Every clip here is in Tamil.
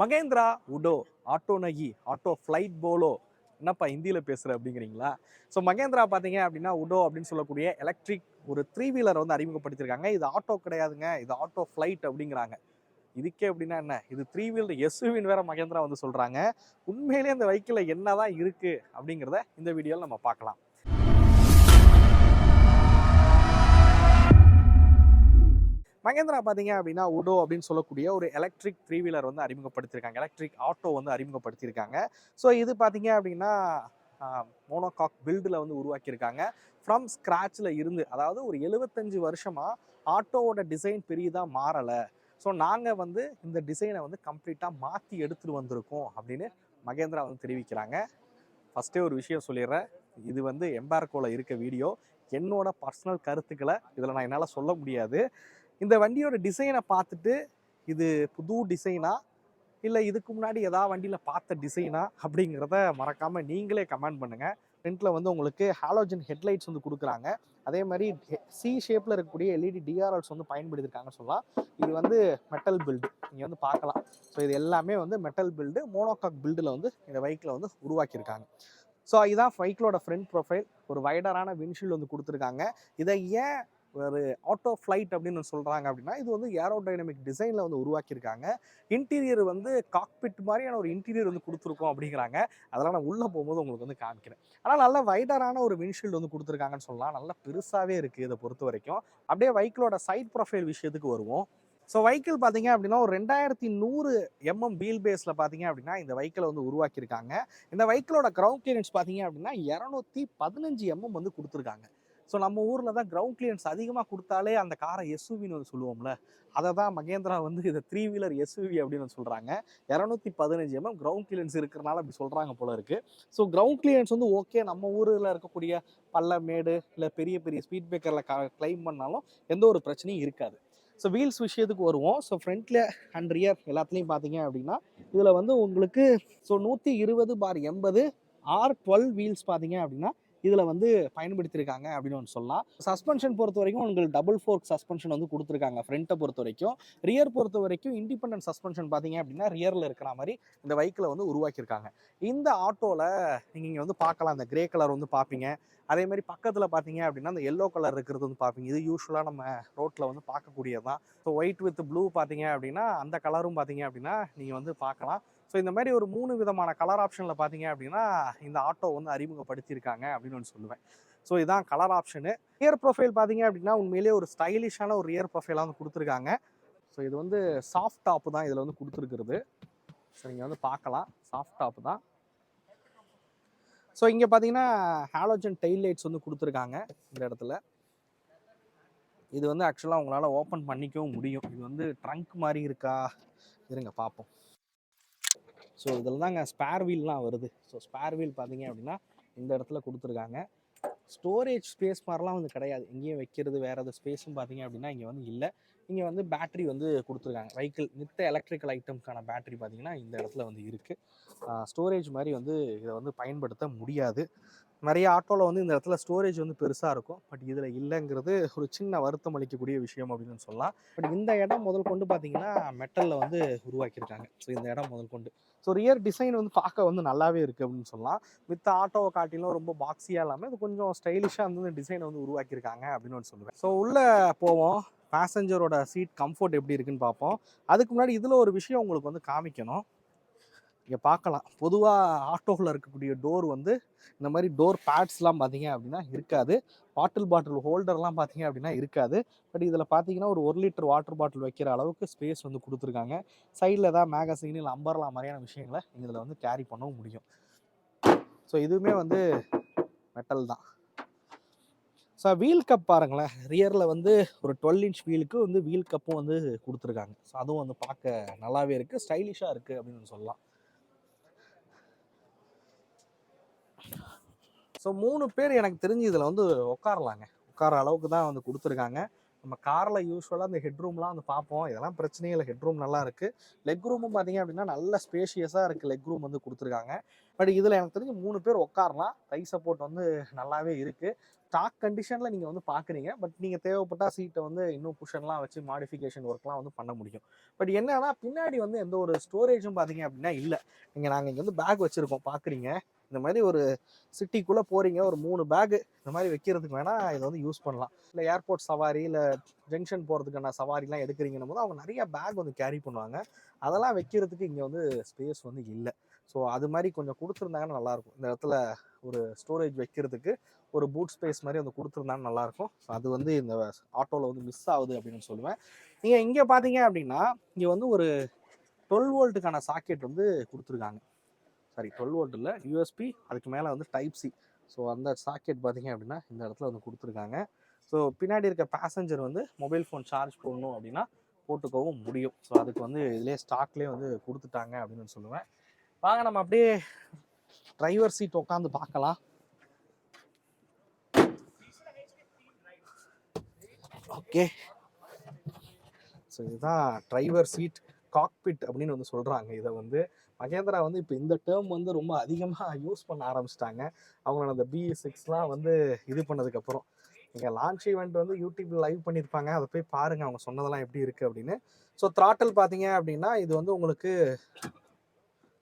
மகேந்திரா உடோ, ஆட்டோ நகி, ஆட்டோ ஃப்ளைட் போலோ, என்னப்பா ஹிந்தியில் பேசுகிற அப்படிங்கிறீங்களா? ஸோ மகேந்திரா பார்த்தீங்க அப்படின்னா உடோ அப்படின்னு சொல்லக்கூடிய எலக்ட்ரிக் ஒரு த்ரீ வீலர் வந்து அறிமுகப்படுத்தியிருக்காங்க. இது ஆட்டோ கிடையாதுங்க, இது ஆட்டோ ஃப்ளைட் அப்படிங்கிறாங்க. இதுக்கே அப்படின்னா என்ன, இது த்ரீ வீலர் எஸ்யூவின்னு வேற மகேந்திரா வந்து சொல்கிறாங்க. உண்மையிலேயே இந்த வெஹிக்கிளில் என்னதான் இருக்குது அப்படிங்கிறத இந்த வீடியோவில் நம்ம பார்க்கலாம். மகேந்திரா பார்த்தீங்க அப்படின்னா உடோ அப்படின்னு சொல்லக்கூடிய ஒரு எலக்ட்ரிக் த்ரீ வீலர் வந்து அறிமுகப்படுத்தியிருக்காங்க. எலக்ட்ரிக் ஆட்டோ வந்து அறிமுகப்படுத்தியிருக்காங்க. ஸோ இது பார்த்தீங்க அப்படின்னா மோனோகாக் பில்டில் வந்து உருவாக்கியிருக்காங்க. ஃப்ரம் ஸ்க்ராட்சில் இருந்து, அதாவது ஒரு 75 வருஷமாக ஆட்டோவோட டிசைன் பெரியதாக மாறலை. ஸோ நாங்கள் வந்து இந்த டிசைனை வந்து கம்ப்ளீட்டாக மாற்றி எடுத்துகிட்டு வந்திருக்கோம் அப்படின்னு மகேந்திரா வந்து தெரிவிக்கிறாங்க. ஃபஸ்ட்டே ஒரு விஷயம் சொல்லிடுறேன், இது வந்து எம்பார்கோவில் இருக்க வீடியோ. என்னோட பர்சனல் கருத்துக்களை இதில் நான் என்னால் சொல்ல முடியாது. இந்த வண்டியோட டிசைனை பார்த்துட்டு இது புது டிசைனா இல்லை இதுக்கு முன்னாடி ஏதாவது வண்டியில் பார்த்த டிசைனா அப்படிங்கிறத மறக்காமல் நீங்களே கமெண்ட் பண்ணுங்கள். ஃப்ரண்ட்டில் வந்து உங்களுக்கு ஹாலோஜன் ஹெட்லைட்ஸ் வந்து கொடுக்குறாங்க. அதே மாதிரி சி ஷேப்பில் இருக்கக்கூடிய எல்இடி டிஆர்எல்ஸ் வந்து பயன்படுத்தியிருக்காங்கன்னு சொல்லலாம். இது வந்து மெட்டல் பில்டு, நீங்கள் வந்து பார்க்கலாம். ஸோ இது எல்லாமே வந்து மெட்டல் பில்டு, மோனோகாக் பில்டில் வந்து இந்த பைக்கில் வந்து உருவாக்கியிருக்காங்க. ஸோ இதுதான் பைக்கிலோட ஃப்ரண்ட் ப்ரொஃபைல். ஒரு வைடரான விண்ட்ஷீல்டு வந்து கொடுத்துருக்காங்க. இதை ஏன் ஒரு ஆட்டோ ஃப்ளைட் அப்படின்னு சொல்கிறாங்க அப்படின்னா, இது வந்து ஏரோடைனமிக் டிசைனில் வந்து உருவாக்கியிருக்காங்க. இன்டீரியர் வந்து காக்பிட் மாதிரியான ஒரு இன்டீரியர் வந்து கொடுத்துருக்கோம் அப்படிங்கிறாங்க. அதெல்லாம் நான் உள்ளே போகும்போது உங்களுக்கு வந்து காமிக்கிறேன். ஆனால் நல்ல வைடரான ஒரு விண்ட்ஷீல்டு வந்து கொடுத்துருக்காங்கன்னு சொல்லலாம். நல்லா பெருசாகவே இருக்குது இதை பொறுத்த வரைக்கும். அப்படியே வெஹிக்கிளோட சைட் ப்ரொஃபைல் விஷயத்துக்கு வருவோம். ஸோ வெஹிக்கிள் பார்த்தீங்க அப்படின்னா ஒரு 2100 mm வீல் பேஸில் பார்த்தீங்க அப்படின்னா இந்த வெஹிக்கிளை வந்து உருவாக்கியிருக்காங்க. இந்த வெஹிக்கிளோட கிரவுண்ட் கிளியரன்ஸ் பார்த்தீங்க அப்படின்னா 215 mm வந்து கொடுத்துருக்காங்க. ஸோ நம்ம ஊரில் தான் கிரவுண்ட் கிளியரன்ஸ் அதிகமாக கொடுத்தாலே அந்த காரை எஸ்யூவின்னு வந்து சொல்லுவோம்ல, அதை தான் மகேந்திரா வந்து இதை த்ரீ வீலர் எஸ்யூவி அப்படின்னு சொல்கிறாங்க. 215 mm கிரவுண்ட் கிளியரன்ஸ் இருக்கிறனால அப்படி சொல்கிறாங்க போல இருக்குது. ஸோ கிரவுண்ட் கிளியரன்ஸ் வந்து ஓகே, நம்ம ஊரில் இருக்கக்கூடிய பள்ளமேடு இல்லை பெரிய பெரிய ஸ்பீட் பிரேக்கரில் கிளைம் பண்ணாலும் எந்த ஒரு பிரச்சனையும் இருக்காது. ஸோ வீல்ஸ் விஷயத்துக்கு வருவோம். ஸோ ஃப்ரண்ட்டில் அண்ட் ரியர் எல்லாத்துலேயும் பார்த்தீங்க அப்படின்னா இதில் வந்து உங்களுக்கு 120/80 R12 வீல்ஸ் பார்த்தீங்க அப்படின்னா இதில் வந்து பயன்படுத்தியிருக்காங்க அப்படின்னு ஒன்று சொல்லலாம். சஸ்பென்ஷன் பொறுத்த வரைக்கும் உங்களுக்கு டபுள் ஃபோர்க் சஸ்பென்ஷன் வந்து கொடுத்துருக்காங்க ஃப்ரண்ட்டை பொறுத்த வரைக்கும். ரியர் பொறுத்த வரைக்கும் இண்டிபெண்டன்ட் சஸ்பென்ஷன் பார்த்தீங்க அப்படின்னா ரியரில் இருக்கிற மாதிரி இந்த பைக்கில் வந்து உருவாக்கியிருக்காங்க. இந்த ஆட்டோவில் நீங்கள் இங்கே வந்து பார்க்கலாம், அந்த கிரே கலர் வந்து பார்ப்பீங்க. அதே மாதிரி பக்கத்தில் பார்த்தீங்க அப்படின்னா அந்த எல்லோ கலர் இருக்கிறது வந்து பார்ப்பீங்க. இது யூஸ்வலாக நம்ம ரோட்டில் வந்து பார்க்கக்கூடியது தான். ஸோ ஒயிட் வித் ப்ளூ பார்த்தீங்க அப்படின்னா அந்த கலரும் பார்த்தீங்க அப்படின்னா நீங்கள் வந்து பார்க்கலாம். ஸோ இந்த மாதிரி ஒரு 3 விதமான கலர் ஆப்ஷனில் பார்த்தீங்க அப்படின்னா இந்த ஆட்டோ வந்து அறிமுகப்படுத்தியிருக்காங்க அப்படின்னு ஒன்று சொல்லுவேன். ஸோ இதான் கலர் ஆப்ஷனு. ரியர் ப்ரொஃபைல் பார்த்தீங்க அப்படின்னா உண்மையிலேயே ஒரு ஸ்டைலிஷான ஒரு ரியர் ப்ரொஃபைலாக வந்து கொடுத்துருக்காங்க. ஸோ இது வந்து சாஃப்ட் டாப்பு தான் இதில் வந்து கொடுத்துருக்குறது. ஸோ நீங்கள் வந்து பார்க்கலாம், சாஃப்ட் டாப்பு தான். ஸோ இங்கே பார்த்தீங்கன்னா ஹாலோஜன் டெயில் லைட்ஸ் வந்து கொடுத்துருக்காங்க இந்த இடத்துல. இது வந்து ஆக்சுவலாக உங்களால் ஓப்பன் பண்ணிக்கவும் முடியும். இது வந்து ட்ரங்க் மாதிரி இருக்கா, இருங்க பார்ப்போம். ஸோ இதில் தாங்க ஸ்பேர் வீல்லாம் வருது. ஸோ ஸ்பேர் வீல் பார்த்தீங்க அப்படின்னா இந்த இடத்துல கொடுத்துருக்காங்க. ஸ்டோரேஜ் ஸ்பேஸ் மாதிரிலாம் வந்து கிடையாது, எங்கேயும் வைக்கிறது வேறு எதாவது ஸ்பேஸும் பார்த்தீங்க அப்படின்னா இங்கே வந்து இல்லை. இங்கே வந்து பேட்ரி வந்து கொடுத்துருக்காங்க. வெஹிக்கிள் மித்த எலக்ட்ரிக்கல் ஐட்டம்ஸ்க்கான பேட்ரி பார்த்தீங்கன்னா இந்த இடத்துல வந்து இருக்குது. ஸ்டோரேஜ் மாதிரி வந்து இதை வந்து பயன்படுத்த முடியாது. நிறைய ஆட்டோவில் வந்து இந்த இடத்துல ஸ்டோரேஜ் வந்து பெருசாக இருக்கும், பட் இதில் இல்லைங்கிறது ஒரு சின்ன வருத்தம் அளிக்கக்கூடிய விஷயம் அப்படின்னு சொல்லலாம். பட் இந்த இடம் முதல் கொண்டு பார்த்தீங்கன்னா மெட்டலில் வந்து உருவாக்கியிருக்காங்க. ஸோ இந்த இடம் முதல் கொண்டு ஸோ ரியர் டிசைன் வந்து பார்க்க வந்து நல்லாவே இருக்குது அப்படின்னு சொல்லலாம். மித்த ஆட்டோவை காட்டிலும் ரொம்ப பாக்ஸியாக இல்லாமல் இது கொஞ்சம் ஸ்டைலிஷாக வந்து டிசைனை வந்து உருவாக்கியிருக்காங்க அப்படின்னு சொல்லுவேன். ஸோ உள்ளே போவோம், பேசஞ்சரோட சீட் கம்ஃபர்ட் எப்படி இருக்குன்னு பார்ப்போம். அதுக்கு முன்னாடி இதில் ஒரு விஷயம் உங்களுக்கு வந்து காமிக்கணும். இங்கே பார்க்கலாம், பொதுவாக ஆட்டோவில் இருக்கக்கூடிய டோர் வந்து இந்த மாதிரி டோர் பேட்ஸ்லாம் பார்த்தீங்க அப்படின்னா இருக்காது. பாட்டில் ஹோல்டர்லாம் பார்த்தீங்க அப்படின்னா இருக்காது. பட் இதில் பார்த்தீங்கன்னா ஒரு 1 லிட்டர் வாட்டர் பாட்டில் வைக்கிற அளவுக்கு ஸ்பேஸ் வந்து கொடுத்துருக்காங்க. சைடில் ஏதாவது மேகசின் இல்லை அம்பர்லா மாதிரியான விஷயங்களை இதில் வந்து கேரி பண்ணவும் முடியும். ஸோ இதுவுமே வந்து மெட்டல் தான். ஸோ வீல் கப் பாருங்களேன், ரியரில் வந்து ஒரு 12 இன்ச் வீலுக்கு வந்து வீல் கப்பும் வந்து கொடுத்துருக்காங்க. ஸோ அதுவும் வந்து பார்க்க நல்லாவே இருக்குது, ஸ்டைலிஷாக இருக்குது அப்படின்னு சொல்லலாம். ஸோ 3 பேர் எனக்கு தெரிஞ்சு இதில் வந்து உட்காரலாங்க, உட்கார அளவுக்கு தான் வந்து கொடுத்துருக்காங்க. நம்ம காரில் யூஸ்வலாக அந்த ஹெட்ரூம்லாம் வந்து பார்ப்போம், இதெல்லாம் பிரச்சனையே இல்லை, ஹெட்ரூம் நல்லா இருக்குது. லெக் ரூமும் பார்த்தீங்க அப்படின்னா நல்ல ஸ்பேஷியஸாக இருக்குது, லெக் ரூம் வந்து கொடுத்துருக்காங்க. பட் இதில் எனக்கு தெரிஞ்சு 3 பேர் உட்காரலாம், தை சப்போர்ட் வந்து நல்லாவே இருக்குது. ஸ்டாக் கண்டிஷனில் நீங்கள் வந்து பார்க்குறீங்க, பட் நீங்கள் தேவைப்பட்டால் சீட்டை வந்து இன்னும் குஷன்லாம் வச்சு மாடிஃபிகேஷன் ஒர்க்லாம் வந்து பண்ண முடியும். பட் என்னன்னா பின்னாடி வந்து எந்த ஒரு ஸ்டோரேஜும் பார்த்தீங்க அப்படின்னா இல்லை. நாங்கள் இங்கே வந்து பேக் வச்சுருக்கோம் பார்க்குறீங்க, இந்த மாதிரி ஒரு சிட்டிக்குள்ளே போகிறீங்க, ஒரு 3 பேகு இந்த மாதிரி வைக்கிறதுக்கு வேணால் இதை வந்து யூஸ் பண்ணலாம். இல்லை ஏர்போர்ட் சவாரி, இல்லை ஜங்ஷன் போகிறதுக்கான சவாரிலாம் எடுக்கிறீங்கன்னும் போது அவங்க நிறைய பேக் வந்து கேரி பண்ணுவாங்க, அதெல்லாம் வைக்கிறதுக்கு இங்கே வந்து ஸ்பேஸ் வந்து இல்லை. ஸோ அது மாதிரி கொஞ்சம் கொடுத்துருந்தாங்கன்னா நல்லாயிருக்கும். இந்த இடத்துல ஒரு ஸ்டோரேஜ் வைக்கிறதுக்கு ஒரு பூட் ஸ்பேஸ் மாதிரி வந்து கொடுத்துருந்தாங்கன்னா நல்லாயிருக்கும். ஸோ அது வந்து இந்த ஆட்டோவில் வந்து மிஸ் ஆகுது அப்படின்னு சொல்லுவேன். நீங்கள் இங்கே பார்த்தீங்க அப்படின்னா இங்கே வந்து ஒரு 12 வோல்ட்டுக்கான சாக்கெட் வந்து கொடுத்துருக்காங்க. சாரி 12 வோல்ட் இல்லை, யூஎஸ்பி, அதுக்கு மேலே வந்து டைப் சி. ஸோ அந்த சாக்கெட் பார்த்தீங்க அப்படின்னா இந்த இடத்துல வந்து கொடுத்துருக்காங்க. ஸோ பின்னாடி இருக்க பேசஞ்சர் வந்து மொபைல் ஃபோன் சார்ஜ் போடணும் அப்படின்னா போட்டுக்கவும் முடியும். ஸோ அதுக்கு வந்து இதிலே ஸ்டாக்லேயே வந்து கொடுத்துட்டாங்க அப்படின்னு சொல்லுவேன். வாங்க நம்ம அப்படியே டிரைவர் சீட் உட்காந்து பார்க்கலாம். ஓகே, ஸோ இதுதான் டிரைவர் சீட் காக்பிட் அப்படின்னு வந்து சொல்கிறாங்க. இதை வந்து மகேந்திரா வந்து இப்போ இந்த டேர்ம் வந்து ரொம்ப அதிகமாக யூஸ் பண்ண ஆரம்பிச்சிட்டாங்க. அவங்களோட அந்த BS6லாம் வந்து இது பண்ணதுக்கப்புறம். நீங்கள் லான்ச் ஈவெண்ட் வந்து யூடியூப்பில் லைவ் பண்ணியிருப்பாங்க, அதை போய் பாருங்கள் அவங்க சொன்னதெல்லாம் எப்படி இருக்குது அப்படின்னு. ஸோ த்ராட்டில் பார்த்தீங்க அப்படின்னா இது வந்து உங்களுக்கு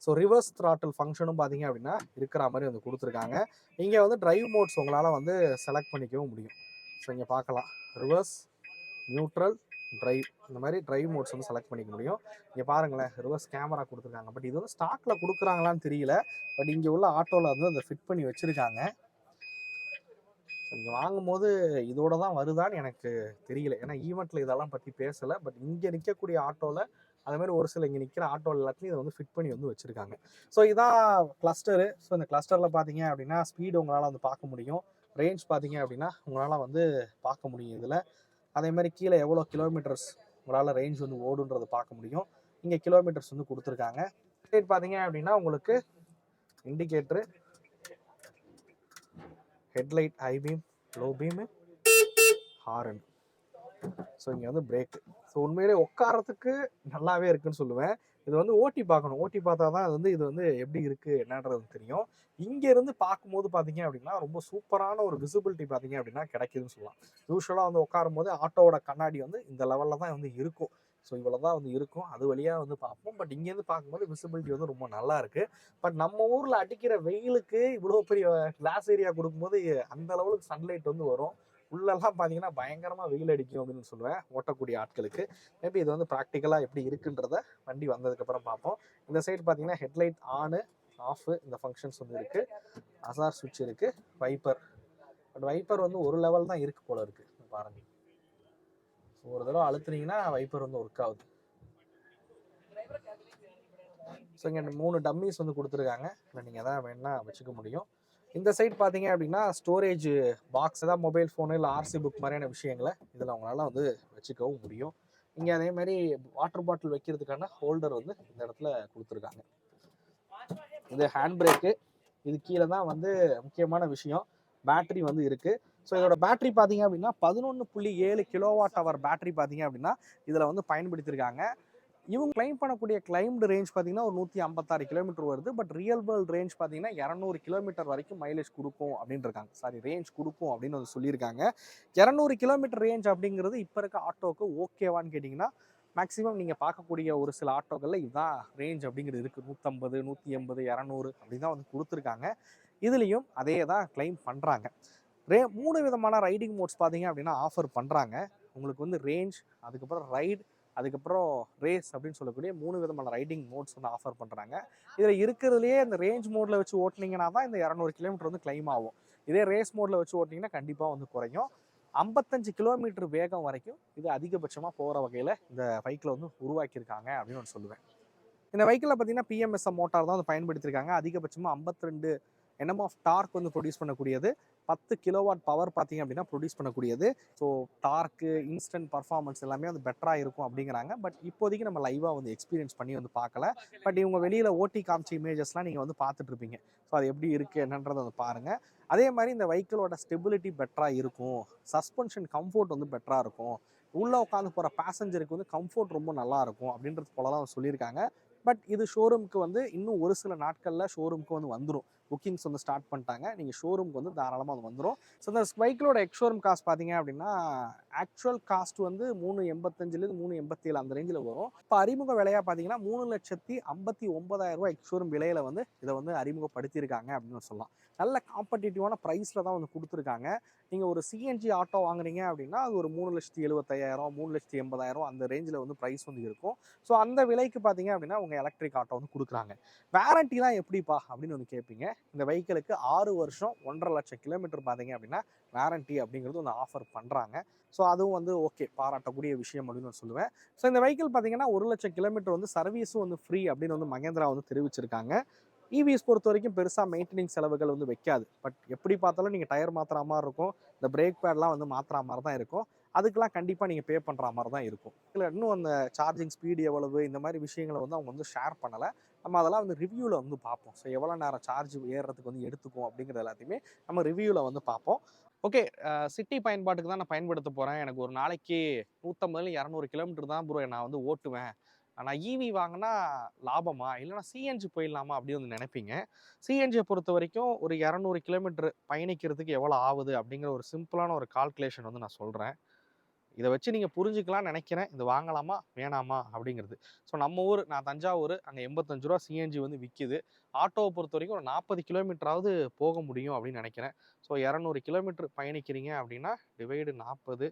ஸோ ரிவர்ஸ் த்ராட்டில் ஃபங்க்ஷனும் பார்த்தீங்க அப்படின்னா இருக்கிற மாதிரி வந்து கொடுத்துருக்காங்க. இங்கே வந்து டிரைவ் மோட்ஸ் உங்களால் வந்து செலக்ட் பண்ணிக்கவும் முடியும். ஸோ இங்கே பார்க்கலாம், ரிவர்ஸ், நியூட்ரல், டிரைவ், இந்த மாதிரி டிரைவ் மோட்ஸ் வந்து செலக்ட் பண்ணிக்க முடியும். இங்கே பாருங்களேன், ரிவர்ஸ் கேமரா கொடுத்துருக்காங்க. பட் இது வந்து ஸ்டாக்கில் கொடுக்குறாங்களான்னு தெரியல, பட் இங்கே உள்ள ஆட்டோவில் வந்து அதை ஃபிட் பண்ணி வச்சுருக்காங்க. ஸோ இங்கே வாங்கும்போது இதோட தான் வருதான்னு எனக்கு தெரியல, ஏன்னா ஈவெண்ட்டில் இதெல்லாம் பற்றி பேசலை. பட் இங்கே நிற்கக்கூடிய ஆட்டோவில் அதுமாதிரி ஒரு சில இங்கே நிற்கிற ஆட்டோவில் எல்லாத்தையும் இதை வந்து ஃபிட் பண்ணி வந்து வச்சுருக்காங்க. ஸோ இதான் கிளஸ்டரு. ஸோ இந்த கிளஸ்டரில் பார்த்தீங்க அப்படின்னா ஸ்பீடு உங்களால் வந்து பார்க்க முடியும், ரேஞ்ச் பார்த்தீங்க அப்படின்னா உங்களால் வந்து பார்க்க முடியும் இதில். அதேமாதிரி கீழே எவ்வளோ கிலோமீட்டர்ஸ் உங்களால் ரேஞ்ச் வந்து ஓடுன்றது பார்க்க முடியும். இங்கே கிலோமீட்டர்ஸ் வந்து கொடுத்துருக்காங்க. சைட் பார்த்தீங்க அப்படின்னா உங்களுக்கு indicator, headlight, high beam, low beam, horn. So இங்கே வந்து பிரேக்கு. ஸோ உண்மையிலே உட்காரத்துக்கு நல்லாவே இருக்குன்னு சொல்லுவேன். இது வந்து ஓட்டி பார்க்கணும், ஓட்டி பார்த்தா தான் அது வந்து இது வந்து எப்படி இருக்குது என்னன்றது தெரியும். இங்கேருந்து பார்க்கும்போது பார்த்தீங்க அப்படின்னா ரொம்ப சூப்பரான ஒரு விசிபிலிட்டி பார்த்தீங்க அப்படின்னா கிடைக்குதுன்னு சொல்லலாம். யூஸ்வலாக வந்து உட்காரும் போது ஆட்டோவோட கண்ணாடி வந்து இந்த லெவலில் தான் வந்து இருக்கும். ஸோ இவ்வளோ தான் வந்து இருக்கும், அது வழியாக வந்து பார்ப்போம். பட் இங்கேருந்து பார்க்கும்போது விசிபிலிட்டி வந்து ரொம்ப நல்லா இருக்குது. பட் நம்ம ஊரில் அடிக்கிற வெயிலுக்கு இவ்வளோ பெரிய கிளாஸ் ஏரியா கொடுக்கும்போது அந்த லெவலுக்கு சன்லைட் வந்து வரும். உள்ளெல்லாம் பார்த்தீங்கன்னா பயங்கரமாக வெயில் அடிக்கும் அப்படின்னு சொல்லுவேன் ஓட்டக்கூடிய ஆட்களுக்கு. மேபி இது வந்து ப்ராக்டிக்கலாக எப்படி இருக்குன்றத வண்டி வந்ததுக்கப்புறம் பார்ப்போம். இந்த சைடு பார்த்தீங்கன்னா ஹெட்லைட் ஆனு, ஆஃபு, இந்த ஃபங்க்ஷன்ஸ் வந்து இருக்குது. அசார் சுவிட்ச் இருக்குது, வைப்பர். பட் வைப்பர் வந்து ஒரு லெவல் தான் இருக்குது போல இருக்குது பாருங்கள். ஒரு தடவை அழுத்துனீங்கன்னா வைப்பர் வந்து ஒர்க் ஆகுது. ஸோ இங்கே 3 டம்மிஸ் வந்து கொடுத்துருக்காங்க, இல்லை நீங்கள் எதாவது வேணா வச்சுக்க முடியும். இந்த சைட் பார்த்தீங்க அப்படின்னா ஸ்டோரேஜ் பாக்ஸ், ஏதாவது மொபைல் ஃபோனு இல்லை ஆர்சி புக் மாதிரியான விஷயங்களை இதில் அவங்களால வந்து வச்சுக்கவும் முடியும். இங்கே அதே மாதிரி வாட்டர் பாட்டில் வைக்கிறதுக்கான ஹோல்டர் வந்து இந்த இடத்துல கொடுத்துருக்காங்க. இது ஹேண்ட் பிரேக்கு. இது கீழே தான் வந்து முக்கியமான விஷயம், பேட்டரி வந்து இருக்குது. ஸோ இதோட பேட்டரி பார்த்தீங்க அப்படின்னா 11.7 kWh பேட்டரி பார்த்தீங்க அப்படின்னா இதில் வந்து பயன்படுத்தியிருக்காங்க. இவங்க கிளைம் பண்ணக்கூடிய கிளைம்டு ரேஞ்ச் பார்த்தீங்கன்னா ஒரு 156 கிலோமீட்டர் வருது. பட் ரியல் வேர்ல்டு ரேஞ்ச் பார்த்தீங்கன்னா 200 கிலோமீட்டர் வரைக்கும் மைலேஜ் கொடுக்கும் அப்படின்னு இருக்காங்க. சாரி, ரேஞ்ச் கொடுக்கும் அப்படின்னு வந்து சொல்லியிருக்காங்க. 200 கிலோமீட்டர் ரேஞ்ச் அப்படிங்கிறது இப்போ இருக்க ஆட்டோவுக்கு ஓகேவான்னு கேட்டிங்கன்னா மேக்ஸிமம் நீங்கள் பார்க்கக்கூடிய ஒரு சில ஆட்டோக்களில் இதுதான் ரேஞ்ச் அப்படிங்கிறது இருக்குது. 150, 180, 200 அப்படி தான் வந்து கொடுத்துருக்காங்க. இதுலேயும் அதே தான் கிளைம் பண்ணுறாங்க. 3 விதமான ரைடிங் மோட்ஸ் பார்த்தீங்க அப்படின்னா ஆஃபர் பண்ணுறாங்க. உங்களுக்கு வந்து ரேஞ்ச், அதுக்கப்புறம் ரைடு, அதுக்கப்புறம் ரேஸ் அப்படின்னு சொல்லக்கூடிய 3 விதமான ரைடிங் மோட்ஸ் வந்து ஆஃபர் பண்ணுறாங்க. இதில் இருக்கிறதுலையே இந்த ரேஞ்ச் மோடில் வச்சு ஓட்டினீங்கன்னா தான் இந்த 200 கிலோமீட்டர் வந்து கிளைம் ஆகும். இதே ரேஸ் மோடில் வச்சு ஓட்டினீங்கன்னா கண்டிப்பாக வந்து குறையும். 55 கிலோமீட்டர் வேகம் வரைக்கும் இது அதிகபட்சமாக போகிற வகையில் இந்த பைக்கில் வந்து உருவாக்கியிருக்காங்க அப்படின்னு நான் சொல்லுவேன். இந்த பைக்கில் பார்த்தீங்கன்னா PMSM மோட்டார் தான் வந்து பயன்படுத்தியிருக்காங்க. அதிகபட்சமாக 52 என்எம் ஆஃப் டார்க் வந்து ப்ரொடியூஸ் பண்ணக்கூடியது, 10 கிலோவாட் பவர் பார்த்தீங்க அப்படின்னா ப்ரொடியூஸ் பண்ணக்கூடியது. ஸோ டார்க்கு, இன்ஸ்டன்ட் பர்ஃபார்மன்ஸ் எல்லாமே வந்து பெட்டராக இருக்கும் அப்படிங்கிறாங்க. பட் இப்போதைக்கு நம்ம லைவாக வந்து எக்ஸ்பீரியன்ஸ் பண்ணி வந்து பார்க்கல. பட் இவங்க வெளியில் ஓட்டி காமிச்ச இமேஜஸ்லாம் நீங்கள் வந்து பார்த்துட்டு இருப்பீங்க. ஸோ அது எப்படி இருக்குது என்னன்றதை வந்து பாருங்கள். அதே மாதிரி இந்த வெஹிக்கிளோட ஸ்டெபிலிட்டி பெட்டராக இருக்கும், சஸ்பென்ஷன் கம்ஃபோர்ட் வந்து பெட்டராக இருக்கும், உள்ளே உட்காந்து போகிற பேசஞ்சருக்கு வந்து கம்ஃபோர்ட் ரொம்ப நல்லா இருக்கும் அப்படின்றது போலலாம் சொல்லியிருக்காங்க. பட் இது ஷோரூமுக்கு வந்து இன்னும் ஒரு சில நாட்களில் ஷோரூமுக்கு வந்து வந்துடும். புக்கிங்ஸ் வந்து ஸ்டார்ட் பண்ணிட்டாங்க. நீங்கள் ஷோரூமுக்கு வந்து தாராளமாக அது வந்துடும். ஸோ இந்த பைக்கிலோட எக்ஸ்ஷோரூம் காஸ்ட் பார்த்தீங்க அப்படின்னா ஆக்சுவல் காஸ்ட் வந்து 385 387 அந்த ரேஞ்சில் வரும். இப்போ அறிமுக விலையாக பார்த்தீங்கன்னா 3,59,000 எக்ஸ்ஷோரூம் விலையில் வந்து இதை வந்து அறிமுகப்படுத்தியிருக்காங்க அப்படின்னு சொல்லலாம். நல்ல காம்படிட்டிவான ப்ரைஸில் தான் வந்து கொடுத்துருக்காங்க. நீங்கள் ஒரு சிஎன்ஜி ஆட்டோ வாங்குறீங்க அப்படின்னா அது ஒரு 3,75,000 3,80,000 அந்த ரேஞ்சில் வந்து ப்ரைஸ் வந்து இருக்கும். ஸோ அந்த விலைக்கு பார்த்தீங்க அப்படின்னா உங்கள் எலக்ட்ரிக் ஆட்டோ வந்து கொடுக்குறாங்க. வேரண்டிலாம் எப்படிப்பா அப்படின்னு வந்து கேட்பீங்க. இந்த வெஹிக்கிளுக்கு 6 வருஷம் 1.5 லட்சம் கிலோமீட்டர் பார்த்தீங்க அப்படின்னா வேரண்டி அப்படிங்கிறது ஒன்று ஆஃபர் பண்ணுறாங்க. ஸோ அதுவும் வந்து ஓகே, பாராட்டக்கூடிய விஷயம் அப்படின்னு நான் சொல்லுவேன். ஸோ இந்த வெஹிக்கிள் பார்த்தீங்கன்னா 1 லட்சம் கிலோமீட்டர் வந்து சர்வீஸும் வந்து ஃப்ரீ அப்படின்னு வந்து மகேந்திரா வந்து தெரிவிச்சிருக்காங்க. இவிஸ் பொறுத்த வரைக்கும் பெருசாக மெயின்டெனிங் செலவுகள் வந்து வைக்காது. பட் எப்படி பார்த்தாலும் நீங்கள் டயர் மாற்றுற மாதிரி இருக்கும், இந்த பிரேக் பேட்லாம் வந்து மாற்றுற மாதிரி தான் இருக்கும். அதுக்கெலாம் கண்டிப்பாக நீங்கள் பே பண்ணுற மாதிரி தான் இருக்கும். இல்லை இன்னும் அந்த சார்ஜிங் ஸ்பீடு எவ்வளவு இந்த மாதிரி விஷயங்களை வந்து அவங்க வந்து ஷேர் பண்ணலை. நம்ம அதெல்லாம் வந்து ரிவ்யூவில் வந்து பார்ப்போம். ஸோ எவ்வளோ நேரம் சார்ஜ் ஏறுறதுக்கு வந்து எடுத்துக்கும் அப்படிங்கிறது எல்லாத்தையுமே நம்ம ரிவ்யூவில் வந்து பார்ப்போம். ஓகே, சிட்டி பயன்பாட்டுக்கு தான் நான் பயன்படுத்த போகிறேன். எனக்கு ஒரு நாளைக்கு 150-200 கிலோமீட்டர் தான் ப்ரோ நான் வந்து ஓட்டுவேன். ஆனால் இவி வாங்கினா லாபமா, இல்லைனா சிஎன்ஜி போயிடலாமா அப்படின்னு வந்து நினைப்பீங்க. சிஎன்ஜியை பொறுத்த வரைக்கும் ஒரு 200 கிலோமீட்டர் பயணிக்கிறதுக்கு எவ்வளோ ஆகுது அப்படிங்கிற ஒரு சிம்பிளான ஒரு கால்குலேஷன் வந்து நான் சொல்கிறேன். இதை வச்சு நீங்கள் புரிஞ்சுக்கலாம்னு நினைக்கிறேன், இது வாங்கலாமா வேணாமா அப்படிங்கிறது. ஸோ நம்ம ஊர், நான் தஞ்சாவூர், அங்கே 85 ரூபா சிஎன்ஜி வந்து விற்கிது. ஆட்டோவை பொறுத்த வரைக்கும் ஒரு 40 கிலோமீட்டராவது போக முடியும் அப்படின்னு நினைக்கிறேன். ஸோ 200 கிலோமீட்டர் பயணிக்கிறீங்க அப்படின்னா டிவைடு 40,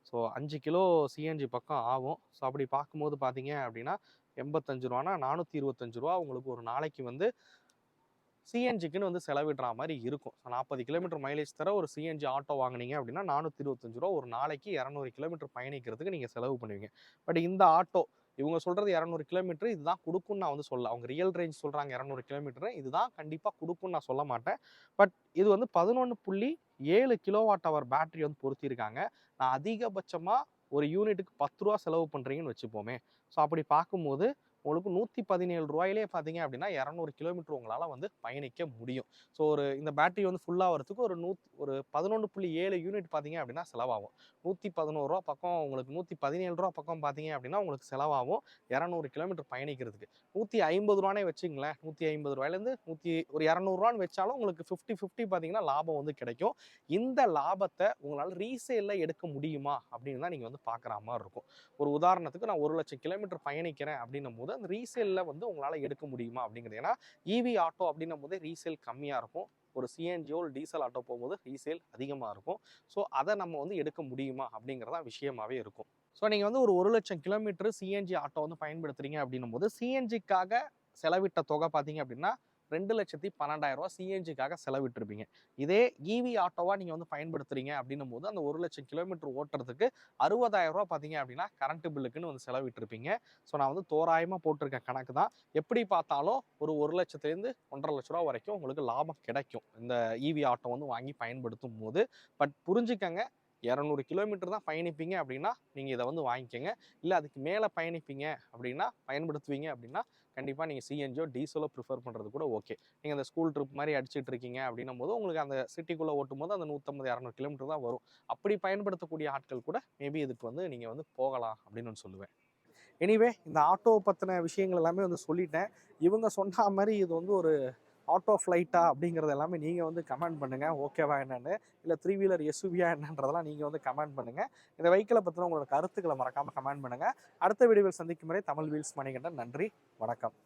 ஸோ 5 கிலோ சிஎன்ஜி பக்கம் ஆகும். ஸோ அப்படி பார்க்கும்போது பார்த்தீங்க அப்படின்னா 85 ரூபானா 425 ரூபா உங்களுக்கு ஒரு நாளைக்கு வந்து சிஎன்ஜிக்குன்னு வந்து செலவிடுற மாதிரி இருக்கும். 40 கிலோமீட்டர் மைலேஜ் தர ஒரு சிஎன்ஜி ஆட்டோ வாங்கினீங்க அப்படின்னா 425 ரூபா ஒரு நாளைக்கு 200 கிலோமீட்டர் பயணிக்கிறதுக்கு நீங்கள் செலவு பண்ணுவீங்க. பட் இந்த ஆட்டோ இவங்க சொல்கிறது 200 கிலோமீட்டர் இதுதான் கொடுக்குன்னு நான் வந்து சொல்ல, அவங்க ரியல் ரேஞ்ச் சொல்கிறாங்க 200 கிலோமீட்டர் இதுதான் கண்டிப்பாக கொடுக்குன்னு நான் சொல்ல மாட்டேன். பட் இது வந்து 11.7 கிலோவாட் ஹவர் பேட்டரி வந்து பொருத்தியிருக்காங்க. நான் அதிகபட்சமாக ஒரு யூனிட்டுக்கு 10 ரூபா செலவு பண்ணுறீங்கன்னு வச்சுப்போமே. ஸோ அப்படி பார்க்கும்போது உங்களுக்கு 117 ரூபாயிலே பார்த்தீங்க அப்படின்னா 200 கிலோமீட்டர் உங்களால் வந்து பயணிக்க முடியும். ஸோ இந்த பேட்டரி வந்து ஃபுல்லாக வரதுக்கு ஒரு 11.7 யூனிட் பார்த்தீங்க அப்படின்னா செலவாகும். 111 ரூபா பக்கம் உங்களுக்கு 117 ரூபா பக்கம் பார்த்தீங்க அப்படின்னா உங்களுக்கு செலவாகும் 200 கிலோமீட்டர் பயணிக்கிறதுக்கு. 150 ரூபானே வச்சுங்களேன், 150 ரூபாயிலேருந்து ஒரு 200 ரூபான்னு வச்சாலும் உங்களுக்கு 50-50 பார்த்தீங்கன்னா லாபம் வந்து கிடைக்கும். இந்த லாபத்தை உங்களால் ரீசேலில் எடுக்க முடியுமா அப்படின்னு தான் நீங்கள் வந்து பார்க்குற மாதிரி இருக்கும். ஒரு உதாரணத்துக்கு நான் 1 லட்சம் கிலோமீட்டர் பயணிக்கிறேன் அப்படின்னும் போது அந்த ரீசேலில் வந்து உங்களால் எடுக்க முடியுமா அப்படிங்கிறது. ஏன்னா இவி ஆட்டோ அப்படின்னும் போதே ரீசேல் கம்மியாக இருக்கும். ஒரு சிஎன்ஜியோ டீசல் ஆட்டோ போகும்போது ரீசேல் அதிகமாக இருக்கும். ஸோ அதை நம்ம வந்து எடுக்க முடியுமா அப்படிங்கிறதா விஷயமாவே இருக்கும். ஸோ நீங்கள் வந்து ஒரு 1 லட்சம் கிலோமீட்டர் சிஎன்ஜி ஆட்டோ வந்து பயன்படுத்துறீங்க அப்படின்னும் போது சிஎன்ஜிக்காக செலவிட்ட தொகை பார்த்தீங்க அப்படின்னா 2,12,000 ரூபா சிஎன்ஜிக்காக செலவிட்டிருப்பீங்க. இதே இவி ஆட்டோவா நீங்கள் வந்து பயன்படுத்துறீங்க அப்படின்னும் போது அந்த 1 லட்சம் கிலோமீட்டர் ஓட்டுறதுக்கு 60,000 ரூபா பார்த்தீங்க அப்படின்னா கரண்ட் பில்லுக்குன்னு வந்து செலவிட்டிருப்பீங்க. ஸோ நான் வந்து தோராயமாக போட்டிருக்க கணக்கு தான். எப்படி பார்த்தாலும் ஒரு 1 லட்சத்துலேருந்து 1.5 லட்ச ரூபா வரைக்கும் உங்களுக்கு லாபம் கிடைக்கும் இந்த இவி ஆட்டோ வந்து வாங்கி பயன்படுத்தும் போது. பட் புரிஞ்சுக்கங்க, 200 கிலோமீட்டர் தான் பயணிப்பீங்க அப்படின்னா நீங்கள் இதை வந்து வாங்கிக்கோங்க. இல்லை அதுக்கு மேலே பயணிப்பீங்க அப்படின்னா பயன்படுத்துவீங்க அப்படின்னா கண்டிப்பாக நீங்கள் சிஎன்ஜியோ டீசலோ ப்ரிஃபர் பண்ணுறது கூட ஓகே. நீங்கள் அந்த ஸ்கூல் ட்ரிப் மாதிரி அடிச்சுட்டு இருக்கீங்க அப்படின்னும் போது உங்களுக்கு அந்த சிட்டிக்குள்ளே ஓட்டும் போது அந்த 150-200 கிலோமீட்டர் தான் வரும். அப்படி பயன்படுத்தக்கூடிய ஆட்கள் கூட மேபி இதுக்கு வந்து நீங்கள் வந்து போகலாம் அப்படின்னு சொல்லுவேன். எனிவே இந்த ஆட்டோ பற்றின விஷயங்கள் எல்லாமே வந்து சொல்லிட்டேன். இவங்க சொன்ன மாதிரி இது வந்து ஒரு ஆட்டோ ஃப்ளைட்டா அப்படிங்கிறது எல்லாமே நீங்கள் வந்து கமெண்ட் பண்ணுங்கள், ஓகேவா என்னென்னு. இல்லை 3 வீலர் எஸ்யூவியா என்னன்றதெல்லாம் நீங்கள் வந்து கமெண்ட் பண்ணுங்கள். இந்த வெஹிக்கிளை பற்றின உங்களோட கருத்துக்களை மறக்காமல் கமெண்ட் பண்ணுங்கள். அடுத்த வீடியோவில் சந்திக்கும் வரை தமிழ் வீல்ஸ் மணிகண்டன். நன்றி, வணக்கம்.